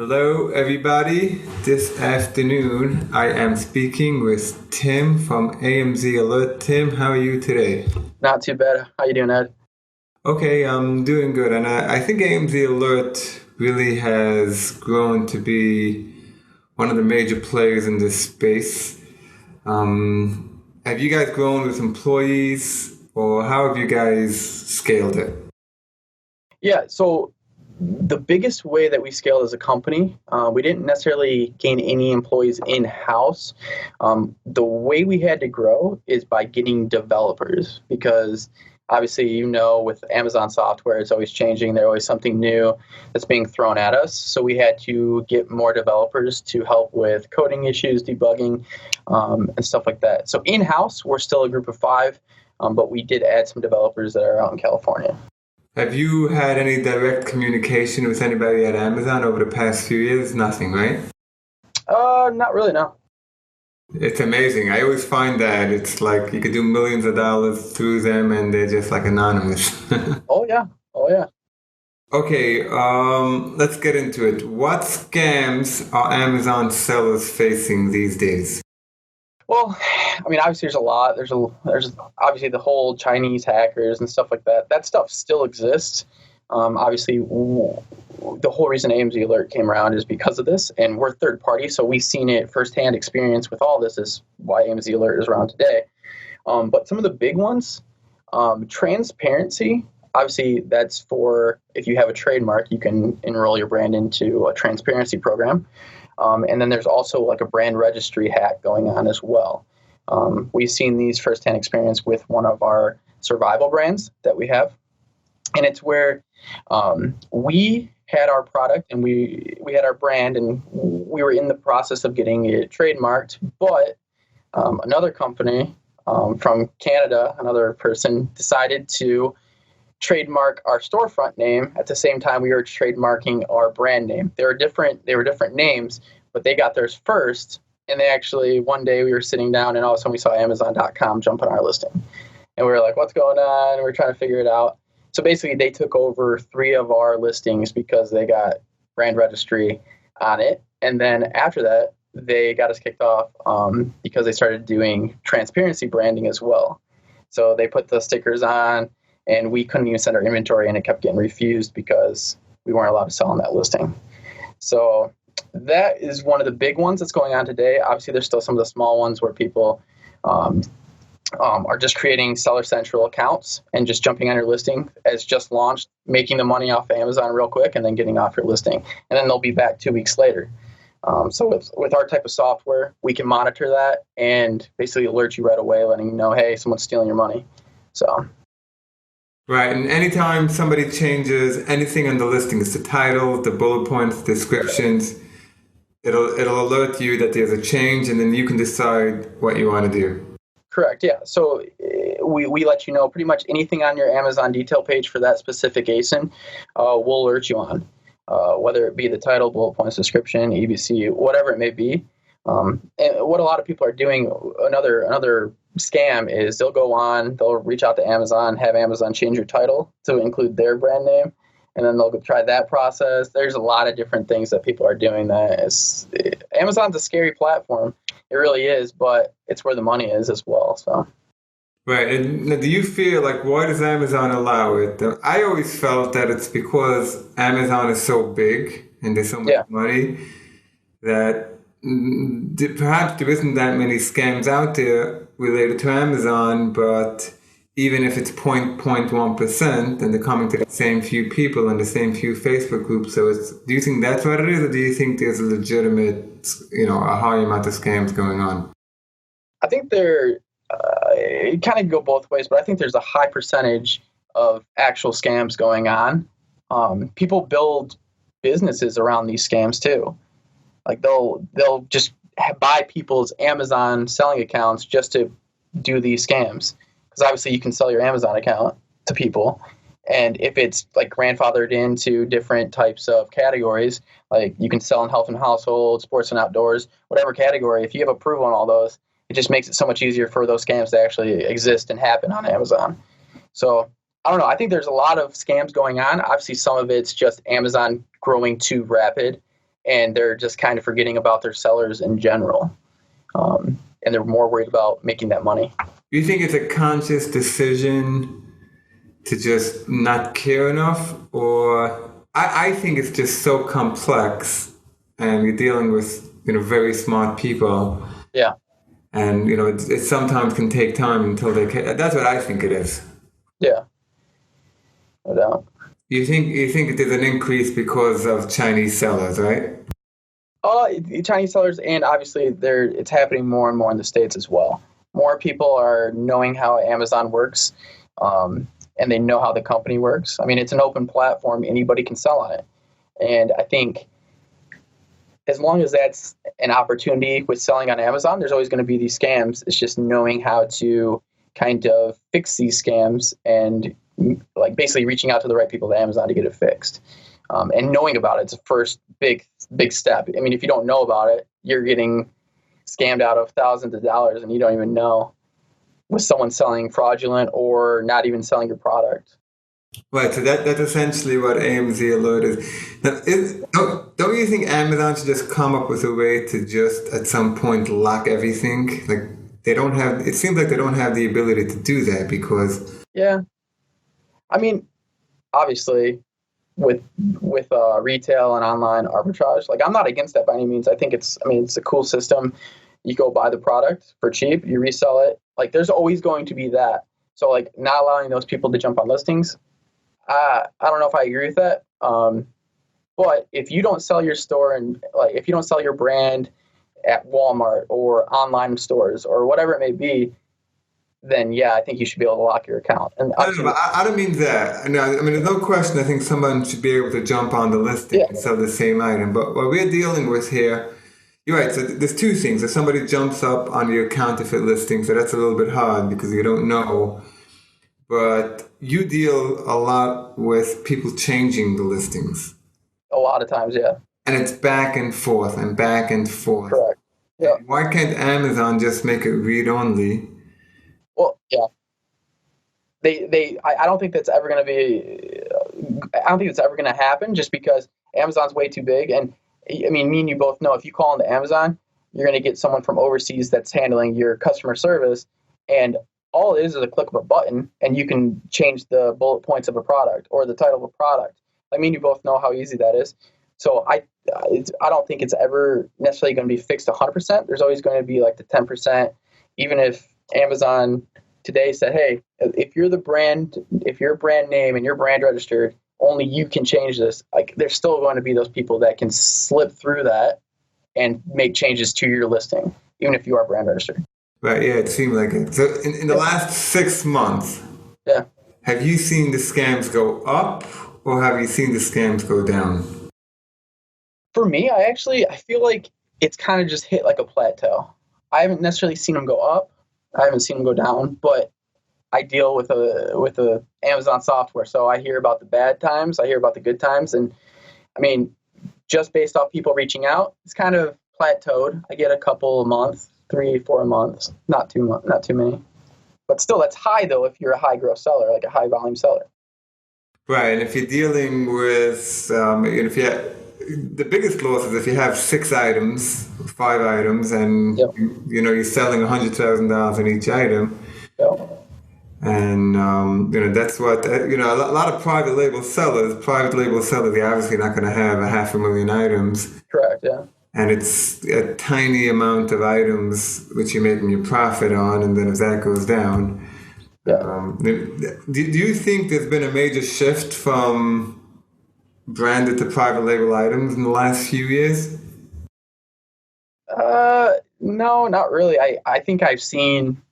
Hello, everybody. This afternoon, I am speaking with Tim from AMZAlert. Tim, how are you today? Not too bad. How you doing, Ed? Okay, I'm doing good, and I think AMZAlert really has grown to be one of the major players in this space. Have you guys grown with employees, or how have you guys scaled it? Yeah, so the biggest way that we scaled as a company, we didn't necessarily gain any employees in-house. The way we had to grow is by getting developers because obviously, with Amazon software, it's always changing. There's always something new that's being thrown at us. So we had to get more developers to help with coding issues, debugging, and stuff like that. So in-house, we're still a group of 5, but we did add some developers that are out in California. Have you had any direct communication with anybody at Amazon over the past few years? Nothing, right? Not really, no. It's amazing. I always find that it's like you could do millions of dollars through them and they're just like anonymous. Oh, yeah. Oh, yeah. Okay, let's get into it. What scams are Amazon sellers facing these days? Well, I mean, obviously there's a lot. There's obviously the whole Chinese hackers and stuff like that. That stuff still exists. Obviously, the whole reason AMZAlert came around is because of this, and we're third party, so we've seen it firsthand experience with all this is why AMZAlert is around today. But some of the big ones, transparency. Obviously, that's for if you have a trademark, you can enroll your brand into a transparency program. And then there's also like a brand registry hack going on as well. We've seen these firsthand experience with one of our survival brands that we have. And it's where we had our product and we had our brand and we were in the process of getting it trademarked. But another company from Canada, another person decided to trademark our storefront name at the same time we were trademarking our brand name. They were different names, but they got theirs first. And they actually, one day we were sitting down and all of a sudden we saw Amazon.com jump on our listing. And we were like, what's going on? And we were trying to figure it out. So basically they took over 3 of our listings because they got brand registry on it. And then after that, they got us kicked off because they started doing transparency branding as well. So they put the stickers on, and we couldn't even send our inventory, and it kept getting refused because we weren't allowed to sell on that listing. So that is one of the big ones that's going on today. Obviously, there's still some of the small ones where people are just creating Seller Central accounts and just jumping on your listing as just launched, making the money off Amazon real quick, and then getting off your listing. And then they'll be back 2 weeks later. So with our type of software, we can monitor that and basically alert you right away, letting you know, hey, someone's stealing your money. So. Right, and anytime somebody changes anything on the listings, the title, the bullet points, descriptions, it'll alert you that there's a change, and then you can decide what you want to do. Correct, yeah. So we let you know pretty much anything on your Amazon detail page for that specific ASIN, we'll alert you on, whether it be the title, bullet points, description, EBC, whatever it may be. And what a lot of people are doing, another scam is they'll reach out to Amazon, have Amazon change your title to include their brand name, and then they'll go try that process. There's a lot of different things that people are doing. Amazon's a scary platform. It really is, but it's where the money is as well. So. Right, and do you feel like why does Amazon allow it? I always felt that it's because Amazon is so big and there's so much money that perhaps there isn't that many scams out there related to Amazon, but even if it's 0.1%, then they're coming to the same few people and the same few Facebook groups. So do you think that's what it is, or do you think there's a legitimate, a high amount of scams going on? I think it kind of go both ways, but I think there's a high percentage of actual scams going on. People build businesses around these scams too. Like they'll just buy people's Amazon selling accounts just to do these scams. Because obviously you can sell your Amazon account to people. And if it's like grandfathered into different types of categories, like you can sell in health and household, sports and outdoors, whatever category, if you have approval on all those, it just makes it so much easier for those scams to actually exist and happen on Amazon. So I don't know. I think there's a lot of scams going on. Obviously, some of it's just Amazon growing too rapid and they're just kind of forgetting about their sellers in general. And they're more worried about making that money. Do you think it's a conscious decision to just not care enough? Or I think it's just so complex, and you're dealing with, very smart people. Yeah. And, it sometimes can take time until they care. That's what I think it is. Yeah. No doubt. You think there's an increase because of Chinese sellers, right? Chinese sellers, and obviously it's happening more and more in the States as well. More people are knowing how Amazon works, and they know how the company works. I mean, it's an open platform. Anybody can sell on it. And I think as long as that's an opportunity with selling on Amazon, there's always going to be these scams. It's just knowing how to kind of fix these scams and like basically reaching out to the right people at Amazon to get it fixed. And knowing about it's the first big step. I mean, if you don't know about it, you're getting scammed out of thousands of dollars and you don't even know, with someone selling fraudulent or not even selling your product. Right, so that's essentially what AMZAlert is. Now, don't you think Amazon should just come up with a way to just at some point lock everything? Like it seems like they don't have the ability to do that because... Yeah. I mean, obviously, with retail and online arbitrage, like I'm not against that by any means. I think it's a cool system. You go buy the product for cheap, you resell it. Like there's always going to be that. So like not allowing those people to jump on listings, I don't know if I agree with that. But if you don't sell your store and like if you don't sell your brand at Walmart or online stores or whatever it may be, then yeah, I think you should be able to lock your account. And I don't mean that. No, I mean, there's no question. I think someone should be able to jump on the listing and sell the same item. But what we're dealing with here, you're right. So there's two things. If somebody jumps up on your counterfeit listing, so that's a little bit hard because you don't know. But you deal a lot with people changing the listings. A lot of times, yeah. And it's back and forth and back and forth. Correct. Yeah. Why can't Amazon just make it read only? Well, yeah. I don't think that's ever going to be. I don't think it's ever going to happen, just because Amazon's way too big. And I mean, me and you both know if you call into Amazon, you're going to get someone from overseas that's handling your customer service, and all it is a click of a button, and you can change the bullet points of a product or the title of a product. I mean, you both know how easy that is. So I don't think it's ever necessarily going to be fixed 100%. There's always going to be like the 10%, even if Amazon today said, hey, if you're a brand name and you're brand registered, only you can change this. Like there's still going to be those people that can slip through that and make changes to your listing, even if you are brand registered. Right, yeah, it seemed like it. So in the last 6 months, have you seen the scams go up or have you seen the scams go down? For me, I feel like it's kind of just hit like a plateau. I haven't necessarily seen them go up. I haven't seen them go down, but I deal with a Amazon software, so I hear about the bad times, I hear about the good times, and I mean, just based off people reaching out, it's kind of plateaued. I get a couple a month, 3-4 a month, not too many, but still, that's high though if you're a high growth seller, like a high volume seller. Right, and if you're dealing with, the biggest loss is if you have 6 items, 5 items, and you're selling $100,000 in each item. Yep. And that's what a lot of private label sellers, they're obviously not going to have 500,000 items. Correct. Yeah. And it's a tiny amount of items which you're making your profit on, and then if that goes down, do you think there's been a major shift from branded to private label items in the last few years? No, not really. I think I've seen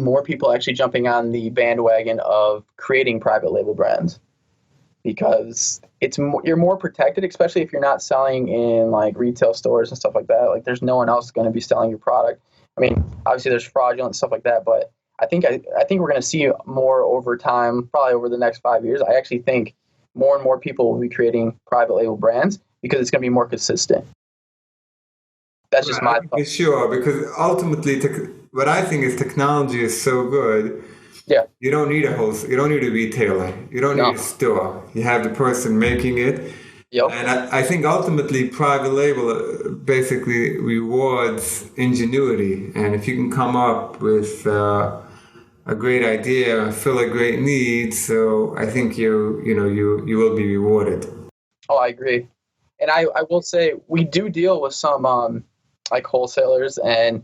more people actually jumping on the bandwagon of creating private label brands, because you're more protected, especially if you're not selling in like retail stores and stuff like that. Like there's no one else going to be selling your product. I mean, obviously there's fraudulent stuff like that, but I think we're going to see more over time, probably over the next 5 years. I actually think more and more people will be creating private label brands because it's going to be more consistent. That's just my thought. Sure, because ultimately, what I think is technology is so good. Yeah. You don't need a retailer. You don't need a store. You have the person making it. Yep. And I think ultimately private label basically rewards ingenuity. And if you can come up with a great idea, fill a great need, so I think you will be rewarded. Oh, I agree. And I will say we do deal with some like wholesalers, and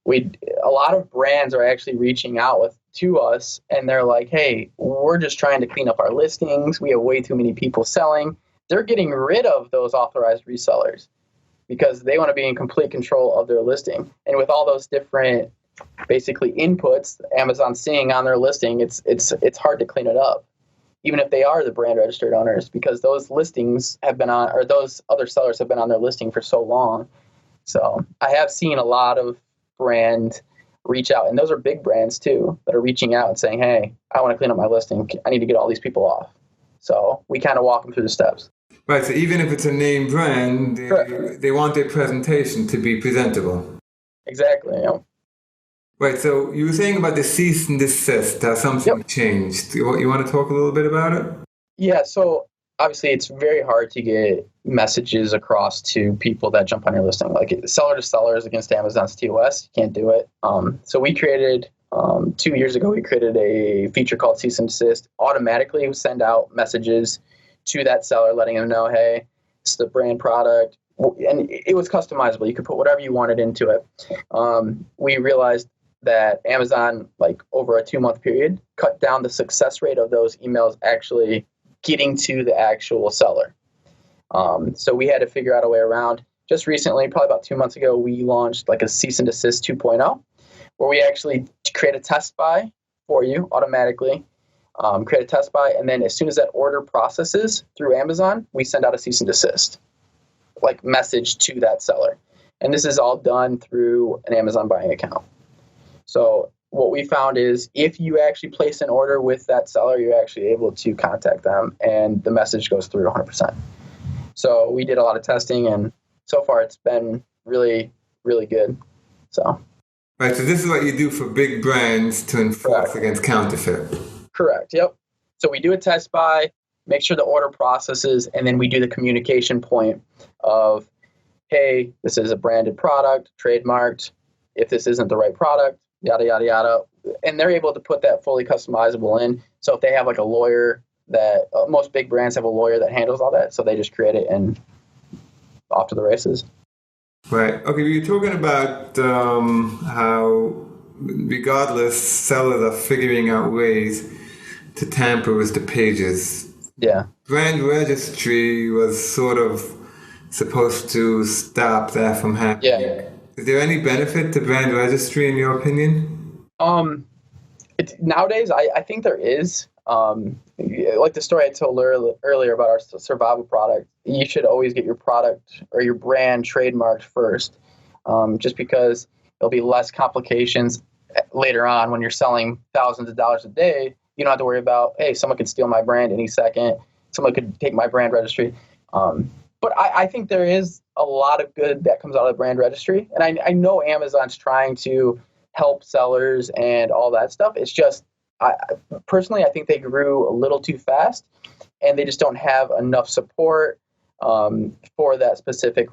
a lot of brands are actually reaching out to us, and they're like, hey, we're just trying to clean up our listings. We have way too many people selling. They're getting rid of those authorized resellers because they want to be in complete control of their listing. And with all those different basically inputs Amazon's seeing on their listing, it's hard to clean it up, even if they are the brand registered owners, because those listings have been on, or those other sellers have been on their listing for so long. So I have seen a lot of brand reach out, and those are big brands too that are reaching out and saying, hey, I want to clean up my listing. I need to get all these people off. So we kind of walk them through the steps. Right, so even if it's a name brand, they want their presentation to be presentable. Exactly. Yeah. Right, so you were saying about the cease and desist, how something changed. You want to talk a little bit about it? Yeah, so obviously it's very hard to get messages across to people that jump on your listing. Like seller to sellers against Amazon's TOS, you can't do it. So we created, 2 years ago, we created a feature called cease and desist. Automatically we send out messages to that seller letting them know, hey, it's the brand product. And it was customizable. You could put whatever you wanted into it. We realized that Amazon, like over a 2-month period, cut down the success rate of those emails actually getting to the actual seller. So we had to figure out a way around. Just recently, probably about 2 months ago, we launched like a cease and desist 2.0, where we actually create a test buy for you automatically, create a test buy, and then as soon as that order processes through Amazon, we send out a cease and desist like message to that seller. And this is all done through an Amazon buying account. So what we found is if you actually place an order with that seller, you're actually able to contact them and the message goes through 100%. So we did a lot of testing, and so far it's been really, really good. So. Right, so this is what you do for big brands to enforce against counterfeit. Correct, yep. So we do a test buy, make sure the order processes, and then we do the communication point of, hey, this is a branded product, trademarked. If this isn't the right product, yada, yada, yada. And they're able to put that fully customizable in. So if they have like a lawyer that, most big brands have a lawyer that handles all that. So they just create it and off to the races. Right. Okay, we were talking about how regardless, sellers are figuring out ways to tamper with the pages. Yeah. Brand registry was sort of supposed to stop that from happening. Yeah. Is there any benefit to brand registry in your opinion? Nowadays, I think there is. Like the story I told earlier about our survival product, you should always get your product or your brand trademarked first, just because there'll be less complications later on when you're selling thousands of dollars a day. You don't have to worry about, hey, someone could steal my brand any second. Someone could take my brand registry. But I think there is a lot of good that comes out of the brand registry. And I know Amazon's trying to help sellers and all that stuff. It's just, personally, I think they grew a little too fast, and they just don't have enough support for that specific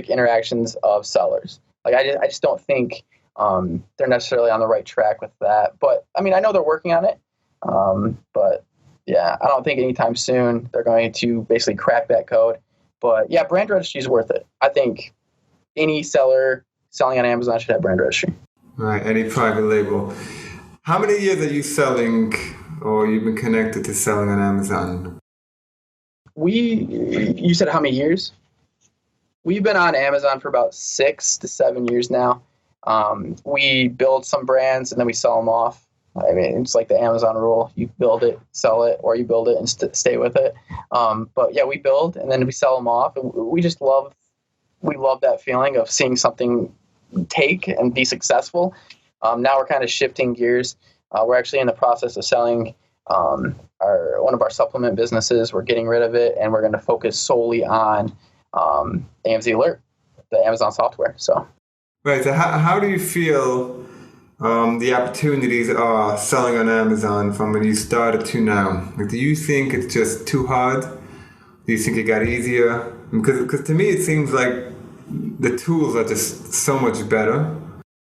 interactions of sellers. Like I just don't think they're necessarily on the right track with that. But I mean, I know they're working on it. But yeah, I don't think anytime soon they're going to basically crack that code. But yeah, brand registry is worth it. I think any seller selling on Amazon should have brand registry. Right, any private label. How many years are you selling, or you've been connected to selling on Amazon? You said how many years? We've been on Amazon for about 6 to 7 years now. We build some brands and then we sell them off. I mean, it's like the Amazon rule. You build it, sell it, or you build it and stay with it. But yeah, we build and then we sell them off. And we love that feeling of seeing something take and be successful. Now we're kind of shifting gears. We're actually in the process of selling one of our supplement businesses. We're getting rid of it, and we're going to focus solely on AMZAlert, the Amazon software. So, right. So how do you feel the opportunities are selling on Amazon from when you started to now? Like, do you think it's just too hard Do you think it got easier? Because to me, it seems like the tools are just so much better.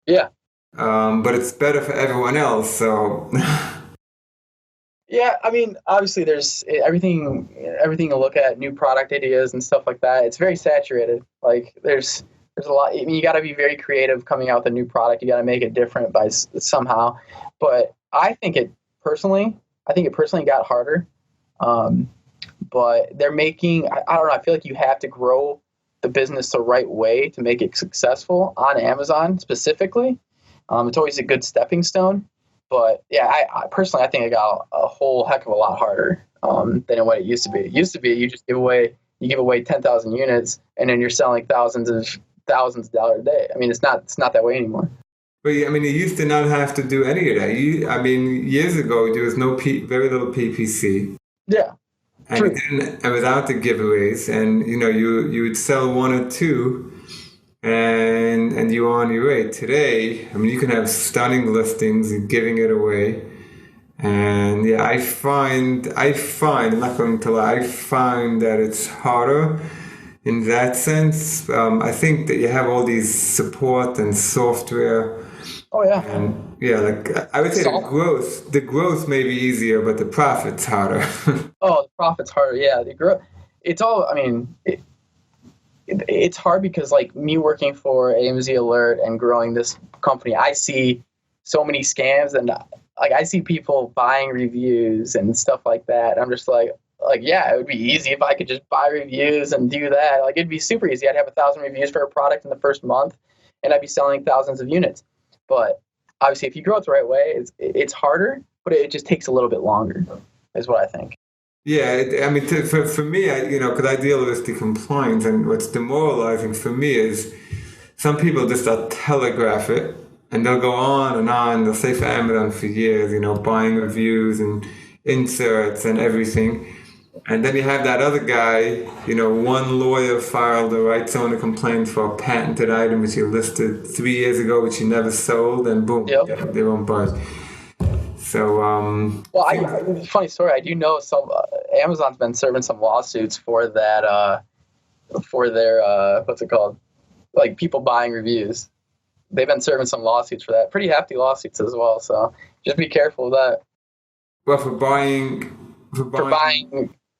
Yeah. But it's better for everyone else. So. Yeah, I mean, obviously, there's everything you look at, new product ideas and stuff like that. It's very saturated. Like, there's a lot. I mean, you got to be very creative coming out with a new product. You got to make it different by somehow. But I think it personally got harder. But they're making. I don't know. I feel like you have to grow the business the right way to make it successful on Amazon specifically. It's always a good stepping stone. But yeah, I personally, I think it got a whole heck of a lot harder than what it used to be. It used to be you give away 10,000 units, and then you're selling thousands of dollars a day. I mean, it's not that way anymore. But I mean, you used to not have to do any of that. I mean, years ago there was very little PPC. Yeah, and without the giveaways, and you would sell one or two. And you're on your way. Today, I mean, you can have stunning listings and giving it away. And yeah, I find, I'm not going to lie, I find that it's harder in that sense. I think that you have all these support and software. Oh yeah. And yeah, like I would say the growth may be easier, but the profit's harder. Oh, the profit's harder. Yeah, the growth. It's all, I mean, it's hard because like me working for AMZAlert and growing this company, I see so many scams and like I see people buying reviews and stuff like that. I'm just like yeah, it would be easy if I could just buy reviews and do that. Like it'd be super easy. I'd have 1,000 reviews for a product in the first month, and I'd be selling thousands of units. But obviously, if you grow it the right way, it's harder, but it just takes a little bit longer, is what I think. Yeah, I mean, for me, because I deal with the compliance, and what's demoralizing for me is some people just telegraph it, and they'll go on and on. They'll say for Amazon for years, buying reviews and inserts and everything. And then you have that other guy, one lawyer filed the right to own a complaint for a patented item which he listed 3 years ago, which he never sold, and boom, they won't budge. So, funny story. I do know Amazon's been serving some lawsuits for that, for their, what's it called? Like people buying reviews. They've been serving some lawsuits for that. Pretty hefty lawsuits as well. So just be careful of that. Well, for buying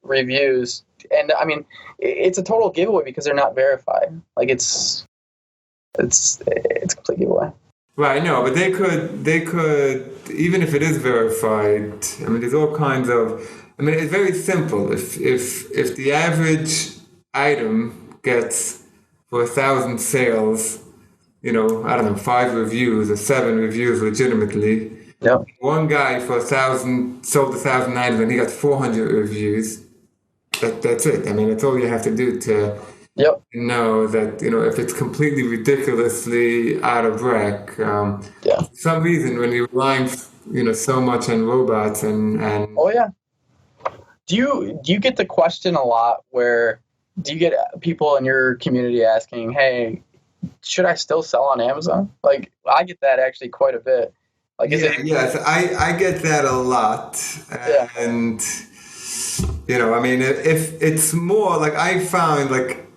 reviews. And I mean, it's a total giveaway because they're not verified. Like it's a complete giveaway. Right, no, but they could, even if it is verified, I mean, there's all kinds of, I mean, it's very simple. If the average item gets, for 1,000 sales, I don't know, 5 reviews or 7 reviews legitimately. Yep. One guy for 1,000 sold 1,000 items and he got 400 reviews. That's it. I mean, that's all you have to do to know that, if it's completely ridiculously out of whack. For some reason, when you're relying, so much on robots and oh yeah. Do you get the question a lot where do you get people in your community asking, hey, should I still sell on Amazon? Like I get that actually quite a bit. Like yes, I get that a lot. And I mean, if it's more like I found like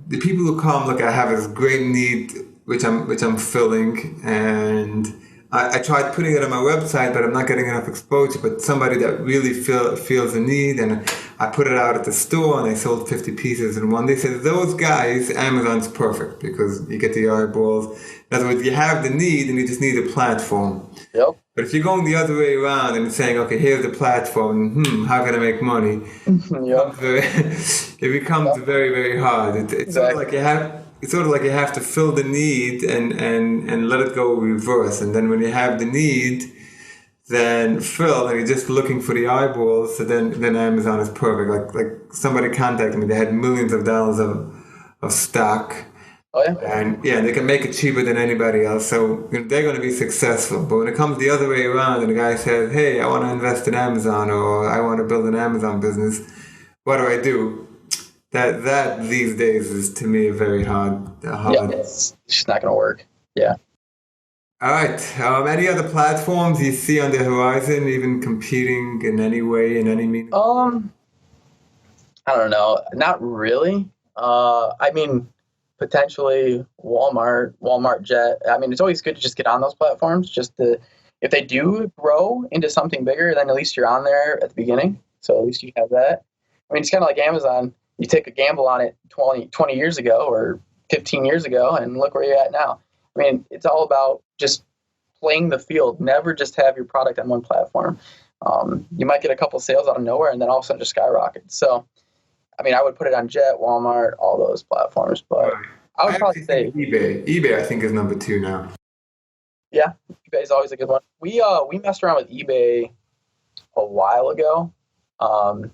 the people who come, look, I have this great need which I'm filling, and I tried putting it on my website, but I'm not getting enough exposure. But somebody that really feels a need, and I put it out at the store, and I sold 50 pieces in one day. So those guys, Amazon's perfect because you get the eyeballs. In other words, you have the need, and you just need a platform. Yep. But if you're going the other way around and saying, okay, here's the platform, how can I make money? It becomes very, very hard. It's exactly. Sort of like you have to fill the need and let it go reverse. And then when you have the need, then fill, and you're just looking for the eyeballs. So then Amazon is perfect. Like somebody contacted me, they had millions of dollars of stock. Oh yeah. And they can make it cheaper than anybody else, so they're going to be successful. But when it comes the other way around, and the guy says, "Hey, I want to invest in Amazon, or I want to build an Amazon business," what do I do? That these days is to me very hard. Yeah, it's just not going to work. Yeah. All right. Any other platforms you see on the horizon, even competing in any way, in any meaning? I don't know. Not really. I mean, potentially Walmart Jet. I mean, it's always good to just get on those platforms. Just to, if they do grow into something bigger, then at least you're on there at the beginning. So at least you have that. I mean, it's kind of like Amazon. You take a gamble on it 20 years ago or 15 years ago, and look where you're at now. I mean, it's all about just playing the field. Never just have your product on one platform. You might get a couple sales out of nowhere, and then all of a sudden just skyrocket. So I mean, I would put it on Jet, Walmart, all those platforms, but Right. I I would probably actually say, think eBay. eBay, I think, is number two now. yeah, eBay is always a good one. We messed around with eBay a while ago, um,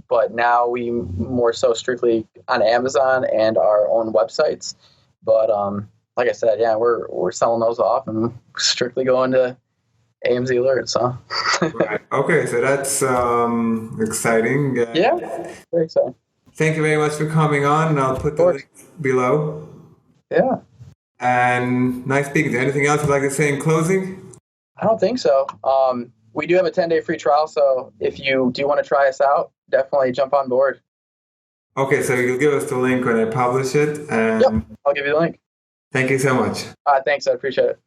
but now we more so strictly on Amazon and our own websites. But like I said, yeah, we're selling those off and strictly going to AMZ alerts. So Right. Okay, so that's exciting. yeah, very exciting. Thank you very much for coming on, and I'll Of put the course, links below. yeah. And nice speaking to you. Anything else you'd like to say in closing? I don't think so. We do have a 10-day free trial, so if you do want to try us out, definitely jump on board. Okay, so you'll give us the link when I publish it, Yep, and I'll give you the link. thank you so much. Thanks, I appreciate it.